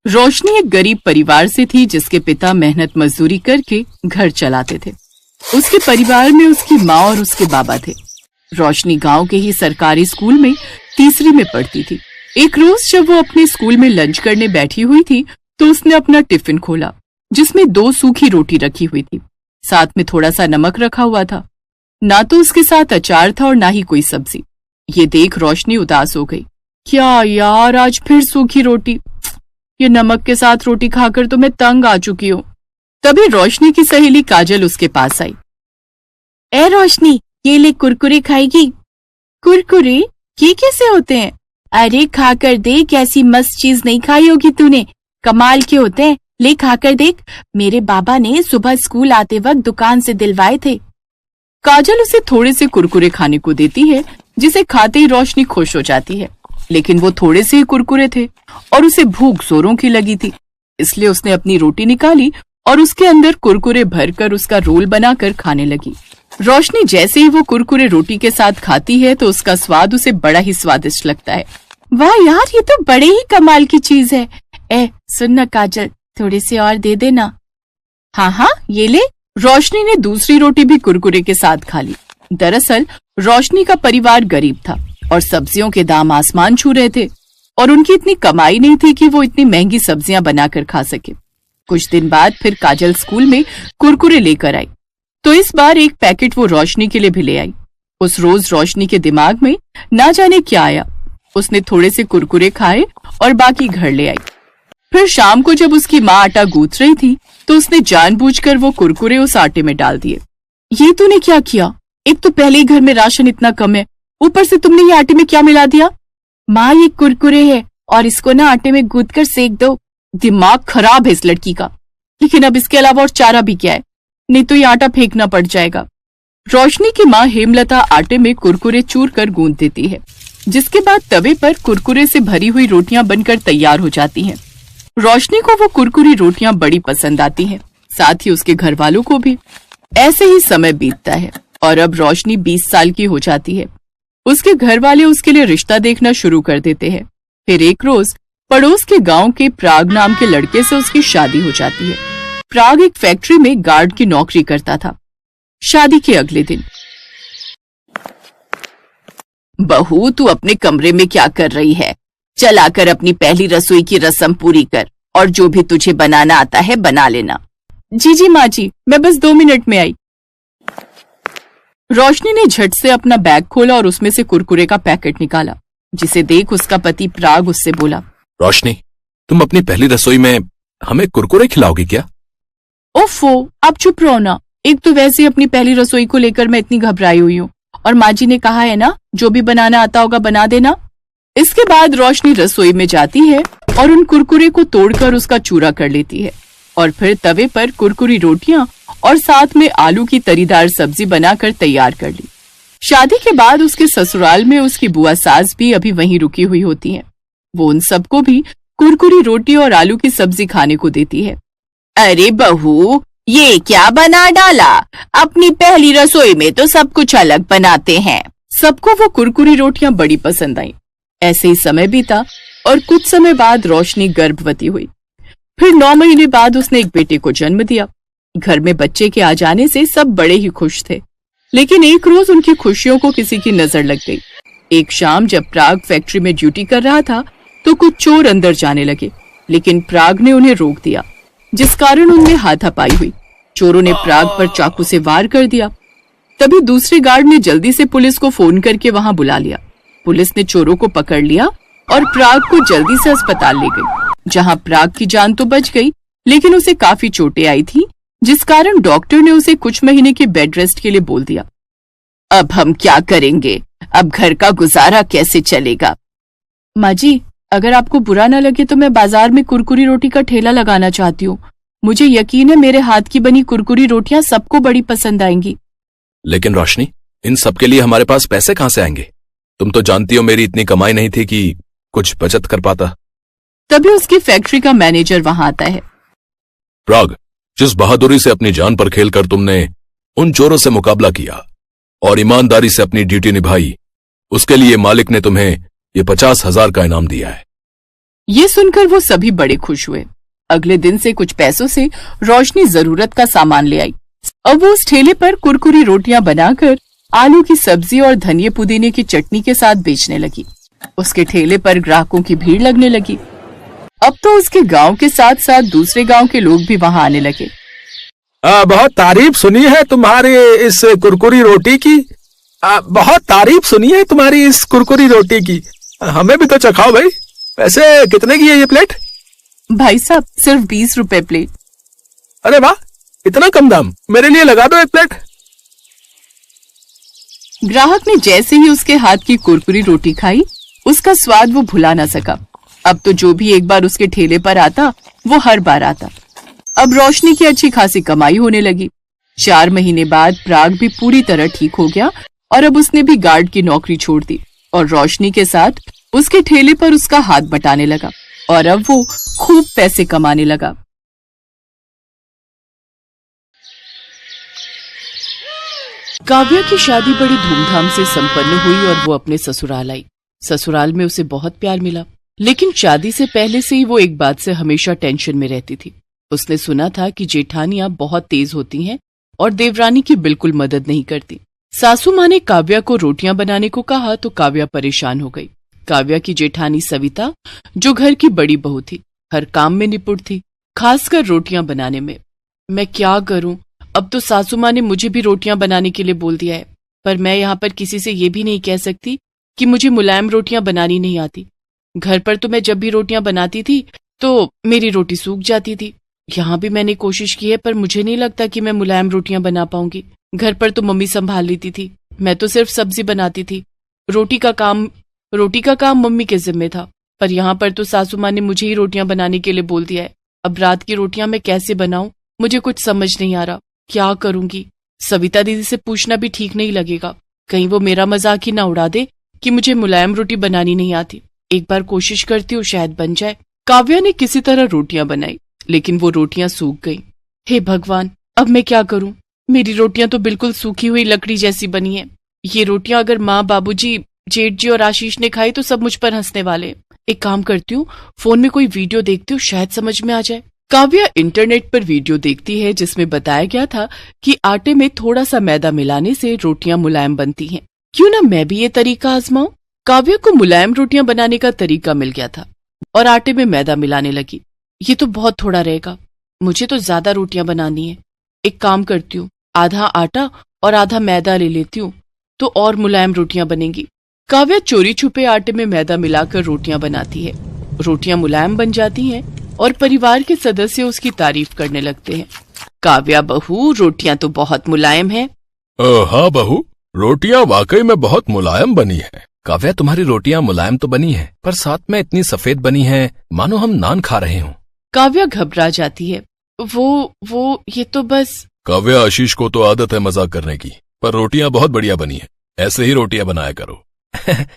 रोशनी एक गरीब परिवार से थी जिसके पिता मेहनत मजदूरी करके घर चलाते थे। उसके परिवार में उसकी माँ और उसके बाबा थे। रोशनी गांव के ही सरकारी स्कूल में तीसरी में पढ़ती थी। एक रोज जब वो अपने स्कूल में लंच करने बैठी हुई थी तो उसने अपना टिफिन खोला जिसमें 2 सूखी रोटी रखी हुई थी, साथ में थोड़ा सा नमक रखा हुआ था। ना तो उसके साथ अचार था और ना ही कोई सब्जी। ये देख रोशनी उदास हो गई। क्या यार, आज फिर सूखी रोटी। ये नमक के साथ रोटी खाकर तो मैं तंग आ चुकी हूँ। तभी रोशनी की सहेली काजल उसके पास आई। ए रोशनी, ये ले कुरकुरे खाएगी? कुरकुरे? ये कैसे होते हैं? अरे खाकर देख, ऐसी मस्त चीज नहीं खाई होगी तूने। कमाल के होते हैं, ले खाकर देख। मेरे बाबा ने सुबह स्कूल आते वक्त दुकान से दिलवाए थे। काजल उसे थोड़े से कुरकुरे खाने को देती है जिसे खाते ही रोशनी खुश हो जाती है। लेकिन वो थोड़े से ही कुरकुरे थे और उसे भूख जोरों की लगी थी, इसलिए उसने अपनी रोटी निकाली और उसके अंदर कुरकुरे भरकर उसका रोल बनाकर खाने लगी। रोशनी जैसे ही वो कुरकुरे रोटी के साथ खाती है तो उसका स्वाद उसे बड़ा ही स्वादिष्ट लगता है। वाह यार, ये तो बड़े ही कमाल की चीज है। सुन ना काजल, थोड़ी सी और दे देना। हाँ, ये ले। रोशनी ने दूसरी रोटी भी कुरकुरे के साथ खा ली। दरअसल रोशनी का परिवार गरीब था और सब्जियों के दाम आसमान छू रहे थे और उनकी इतनी कमाई नहीं थी कि वो इतनी महंगी सब्जियां बनाकर खा सके। कुछ दिन बाद फिर काजल स्कूल में कुरकुरे लेकर आई तो इस बार एक पैकेट वो रोशनी के लिए भी ले आई। उस रोज रोशनी के दिमाग में ना जाने क्या आया। उसने थोड़े से कुरकुरे खाए और बाकी घर ले आई। फिर शाम को जब उसकी माँ आटा गूंथ रही थी तो उसने जानबूझकर वो कुरकुरे उस आटे में डाल दिए। ये तूने क्या किया? एक तो पहले ही घर में राशन इतना कम है, ऊपर से तुमने ये आटे में क्या मिला दिया? माँ, ये कुरकुरे है और इसको ना आटे में गूंथ कर सेक दो। दिमाग खराब है इस लड़की का। लेकिन अब इसके अलावा और चारा भी क्या है, नहीं तो ये आटा फेंकना पड़ जाएगा। रोशनी की माँ हेमलता आटे में कुरकुरे चूर कर गूंथ देती है, जिसके बाद तवे पर कुरकुरे से भरी हुई रोटियां बनकर तैयार हो जाती हैं। रोशनी को वो कुरकुरी रोटियां बड़ी पसंद आती हैं, साथ ही उसके घर वालों को भी। ऐसे ही समय बीतता है और अब रोशनी 20 साल की हो जाती है। उसके घर वाले उसके लिए रिश्ता देखना शुरू कर देते हैं। फिर एक रोज पड़ोस के गांव के प्राग नाम के लड़के से उसकी शादी हो जाती है। प्राग एक फैक्ट्री में गार्ड की नौकरी करता था। शादी के अगले दिन, बहू, तू अपने कमरे में क्या कर रही है? चल आकर अपनी पहली रसोई की रस्म पूरी कर और जो भी तुझे बनाना आता है बना लेना। जी माँ जी, मैं बस 2 मिनट में आई। रोशनी ने झट से अपना बैग खोला और उसमें से कुरकुरे का पैकेट निकाला, जिसे देख उसका पति प्राग उससे बोला, रोशनी, तुम अपनी पहली रसोई में हमें कुरकुरे खिलाओगी क्या? ओफो, आप चुप रहो ना। एक तो वैसे अपनी पहली रसोई को लेकर मैं इतनी घबराई हुई हूँ और माँ जी ने कहा है ना, जो भी बनाना आता होगा बना देना। इसके बाद रोशनी रसोई में जाती है और उन कुरकुरे को तोड़कर उसका चूरा कर लेती है और फिर तवे पर कुरकुरी रोटियां और साथ में आलू की तरीदार सब्जी बनाकर तैयार कर ली। शादी के बाद उसके ससुराल में उसकी बुआ सास भी अभी वहीं रुकी हुई होती हैं। वो उन सबको भी कुरकुरी रोटी और आलू की सब्जी खाने को देती है। अरे बहू, ये क्या बना डाला? अपनी पहली रसोई में तो सब कुछ अलग बनाते हैं। सबको वो कुरकुरी रोटियां बड़ी पसंद आई। ऐसे ही समय बीता और कुछ समय बाद रोशनी गर्भवती हुई। फिर 9 महीने बाद उसने एक बेटे को जन्म दिया। घर में बच्चे के आ जाने से सब बड़े ही खुश थे, लेकिन एक रोज उनकी खुशियों को किसी की नजर लग गई। एक शाम जब प्राग फैक्ट्री में ड्यूटी कर रहा था तो कुछ चोर अंदर जाने लगे, लेकिन प्राग ने उन्हें रोक दिया, जिस कारण उनमें हाथापाई हुई। चोरों ने प्राग पर चाकू से वार कर दिया। तभी दूसरे गार्ड ने जल्दी से पुलिस को फोन करके वहां बुला लिया। पुलिस ने चोरों को पकड़ लिया और प्राग को जल्दी से अस्पताल ले गई, जहां प्राग की जान तो बच गई, लेकिन उसे काफी चोटें आई थी, जिस कारण डॉक्टर ने उसे कुछ महीने के बेड रेस्ट के लिए बोल दिया। अब हम क्या करेंगे? अब घर का गुजारा कैसे चलेगा? माँ जी, अगर आपको बुरा न लगे तो मैं बाजार में कुरकुरी रोटी का ठेला लगाना चाहती हूँ। मुझे यकीन है मेरे हाथ की बनी कुरकुरी रोटियां सबको बड़ी पसंद आएंगी। लेकिन रोशनी, इन सब के लिए हमारे पास पैसे कहाँ से आएंगे? तुम तो जानती हो मेरी इतनी कमाई नहीं थी कि कुछ बचत कर पाता। तभी उसकी फैक्ट्री का मैनेजर वहां आता है। प्राग, जिस बहादुरी से अपनी जान पर खेलकर तुमने उन चोरों से मुकाबला किया और ईमानदारी से अपनी ड्यूटी निभाई, उसके लिए मालिक ने तुम्हें ये 50,000 का इनाम दिया है। ये सुनकर वो सभी बड़े खुश हुए। अगले दिन से कुछ पैसों से रोशनी जरूरत का सामान ले आई। अब वो उस ठेले पर कुरकुरी रोटियां बनाकर आलू की सब्जी और धनिया पुदीने की चटनी के साथ बेचने लगी। उसके ठेले पर ग्राहकों की भीड़ लगने लगी। अब तो उसके गांव के साथ साथ दूसरे गांव के लोग भी वहां आने लगे। बहुत तारीफ सुनी है तुम्हारे इस कुरकुरी रोटी की। बहुत तारीफ सुनी है तुम्हारी इस कुरकुरी रोटी की। हमें भी तो चखाओ भाई। वैसे कितने की है ये प्लेट? भाई साहब, सिर्फ 20 रुपए प्लेट। अरे वाह, इतना कम दाम। मेरे लिए लगा दो एक प्लेट। ग्राहक ने जैसे ही उसके हाथ की कुरकुरी रोटी खाई, उसका स्वाद वो भुला ना सका। अब तो जो भी एक बार उसके ठेले पर आता, वो हर बार आता। अब रोशनी की अच्छी खासी कमाई होने लगी। 4 महीने बाद प्राग भी पूरी तरह ठीक हो गया और अब उसने भी गार्ड की नौकरी छोड़ दी और रोशनी के साथ उसके ठेले पर उसका हाथ बटाने लगा और अब वो खूब पैसे कमाने लगा। काव्या की शादी बड़ी धूमधाम से संपन्न हुई और वो अपने ससुराल आई। ससुराल में उसे बहुत प्यार मिला, लेकिन शादी से पहले से ही वो एक बात से हमेशा टेंशन में रहती थी। उसने सुना था कि जेठानियां बहुत तेज होती हैं और देवरानी की बिल्कुल मदद नहीं करती। सासू माँ ने काव्या को रोटियां बनाने को कहा तो काव्या परेशान हो गई। काव्या की जेठानी सविता, जो घर की बड़ी बहू थी, हर काम में निपुण थी, खासकर रोटियां बनाने में। मैं क्या करूं? अब तो सासू माँ ने मुझे भी रोटियां बनाने के लिए बोल दिया है, पर मैं यहाँ पर किसी से ये भी नहीं कह सकती कि मुझे मुलायम रोटियां बनानी नहीं आती। घर पर तो मैं जब भी रोटियां बनाती थी तो मेरी रोटी सूख जाती थी। यहाँ भी मैंने कोशिश की है, पर मुझे नहीं लगता कि मैं मुलायम रोटियां बना पाऊंगी। घर पर तो मम्मी संभाल लेती थी, मैं तो सिर्फ सब्जी बनाती थी। रोटी का काम मम्मी के जिम्मे था, पर यहाँ पर तो सासू माँ ने मुझे ही रोटियां बनाने के लिए बोल दिया है। अब रात की रोटियां मैं कैसे बनाऊं, मुझे कुछ समझ नहीं आ रहा। क्या करूंगी? सविता दीदी से पूछना भी ठीक नहीं लगेगा, कहीं वो मेरा मजाक ही ना उड़ा दे कि मुझे मुलायम रोटी बनानी नहीं आती। एक बार कोशिश करती हूँ, शायद बन जाए। काव्या ने किसी तरह रोटियां बनाई, लेकिन वो रोटियां सूख गईं। हे भगवान, अब मैं क्या करूं? मेरी रोटियां तो बिल्कुल सूखी हुई लकड़ी जैसी बनी है। ये रोटियां अगर माँ, बाबूजी, जेठ जी और आशीष ने खाई तो सब मुझ पर हंसने वाले। एक काम करती हूँ, फोन में कोई वीडियो देखती हूँ, शायद समझ में आ जाए। काव्या इंटरनेट पर वीडियो देखती है जिसमें बताया गया था कि आटे में थोड़ा सा मैदा मिलाने से रोटियां मुलायम बनती हैं। क्यों ना मैं भी ये तरीका आजमाऊं? काव्या को मुलायम रोटियां बनाने का तरीका मिल गया था और आटे में मैदा मिलाने लगी। ये तो बहुत थोड़ा रहेगा, मुझे तो ज्यादा रोटियां बनानी है। एक काम करती हूँ, आधा आटा और आधा मैदा ले लेती हूँ तो और मुलायम रोटियां बनेंगी। काव्या चोरी छुपे आटे में मैदा मिलाकर रोटियां बनाती है। रोटियां मुलायम बन जाती हैं और परिवार के सदस्य उसकी तारीफ करने लगते हैं। काव्या बहू, रोटियां तो बहुत मुलायम हैं। हाँ बहू, रोटियां वाकई में बहुत मुलायम बनी है। काव्या, तुम्हारी रोटियां मुलायम तो बनी है, पर साथ में इतनी सफेद बनी है मानो हम नान खा रहे हों। काव्या घबरा जाती है। वो ये तो बस। काव्या, आशीष को तो आदत है मजाक करने की, पर रोटियां बहुत बढ़िया बनी है। ऐसे ही रोटियां बनाया करो।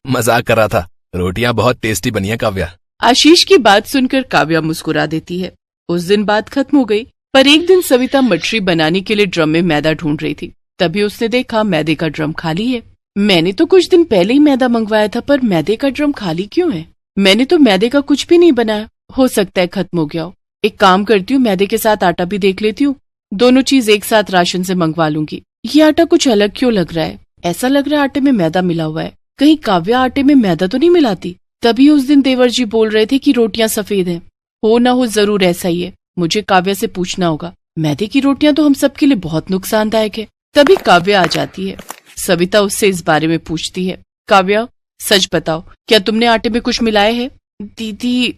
मजाक कर रहा था, रोटियां बहुत टेस्टी बनी है काव्या। आशीष की बात सुनकर काव्या मुस्कुरा देती है। उस दिन बात खत्म हो गई, पर एक दिन सविता मछली बनाने के लिए ड्रम में मैदा ढूंढ रही थी। तभी उसने देखा मैदे का ड्रम खाली है। मैंने तो कुछ दिन पहले ही मैदा मंगवाया था, पर मैदे का ड्रम खाली क्यों है? मैंने तो मैदे का कुछ भी नहीं बनाया, हो सकता है खत्म हो गया हो। एक काम करती हूँ, मैदे के साथ आटा भी देख लेती हूँ, दोनों चीज एक साथ राशन से मंगवा लूंगी। ये आटा कुछ अलग क्यों लग रहा है? ऐसा लग रहा है आटे में मैदा मिला हुआ है। कहीं काव्या आटे में मैदा तो नहीं मिलाती? तभी उस दिन देवर जी बोल रहे थे कि रोटियां सफेद हैं। हो ना हो जरूर ऐसा ही है। मुझे काव्या से पूछना होगा। मैदे की रोटियां तो हम सबके लिए बहुत नुकसानदायक है। तभी काव्या आ जाती है। सविता उससे इस बारे में पूछती है। काव्या, सच बताओ, क्या तुमने आटे में कुछ मिलाया है? दीदी,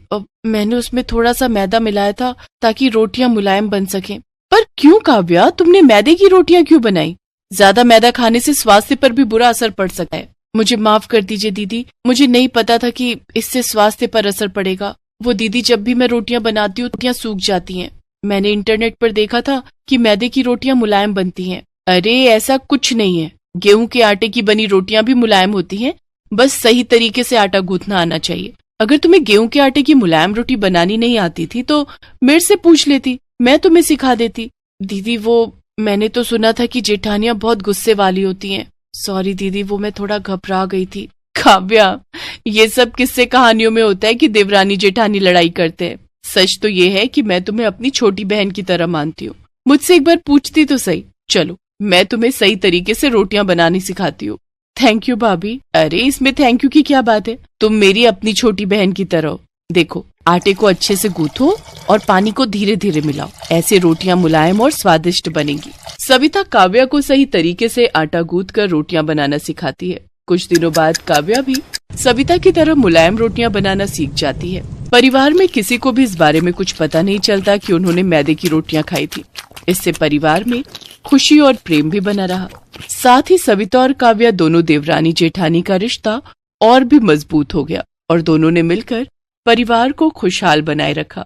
मैंने उसमें थोड़ा सा मैदा मिलाया था ताकि रोटियां मुलायम बन सकें। पर क्यों काव्या, तुमने मैदे की रोटियां क्यों बनाई? ज्यादा मैदा खाने से स्वास्थ्य पर भी बुरा असर पड़ सकता है। मुझे माफ कर दीजिए दीदी, मुझे नहीं पता था कि इससे स्वास्थ्य पर असर पड़ेगा। वो दीदी, जब भी मैं रोटियां बनाती हूँ रोटियां सूख जाती हैं। मैंने इंटरनेट पर देखा था कि मैदे की रोटियां मुलायम बनती हैं। अरे ऐसा कुछ नहीं है, गेहूं के आटे की बनी रोटियां भी मुलायम होती हैं, बस सही तरीके से आटा गूंथना आना चाहिए। अगर तुम्हें गेहूं के आटे की मुलायम रोटी बनानी नहीं आती थी तो मेरे से पूछ लेती, मैं तुम्हें सिखा देती। दीदी, वो मैंने तो सुना था कि जेठानियां बहुत गुस्से वाली होती हैं। सॉरी दीदी, वो मैं थोड़ा घबरा गई थी। काव्या, ये सब किस्से कहानियों में होता है कि देवरानी जेठानी लड़ाई करते हैं। सच तो ये है कि मैं तुम्हें अपनी छोटी बहन की तरह मानती हूँ। मुझसे एक बार पूछती तो सही। चलो, मैं तुम्हें सही तरीके से रोटियां बनानी सिखाती हूँ। थैंक यू भाभी। अरे इसमें थैंक यू की क्या बात है, तुम मेरी अपनी छोटी बहन की तरह हो। देखो, आटे को अच्छे से गूंथो और पानी को धीरे धीरे मिलाओ। ऐसे रोटियां मुलायम और स्वादिष्ट बनेंगी। सविता काव्या को सही तरीके से आटा गूंथ कर रोटियां बनाना सिखाती है। कुछ दिनों बाद काव्या भी सविता की तरह मुलायम रोटियां बनाना सीख जाती है। परिवार में किसी को भी इस बारे में कुछ पता नहीं चलता कि उन्होंने मैदे की रोटियां खाई थी। इससे परिवार में खुशी और प्रेम भी बना रहा। साथ ही सविता और काव्या दोनों देवरानी जेठानी का रिश्ता और भी मजबूत हो गया और दोनों ने मिलकर परिवार को खुशहाल बनाए रखा।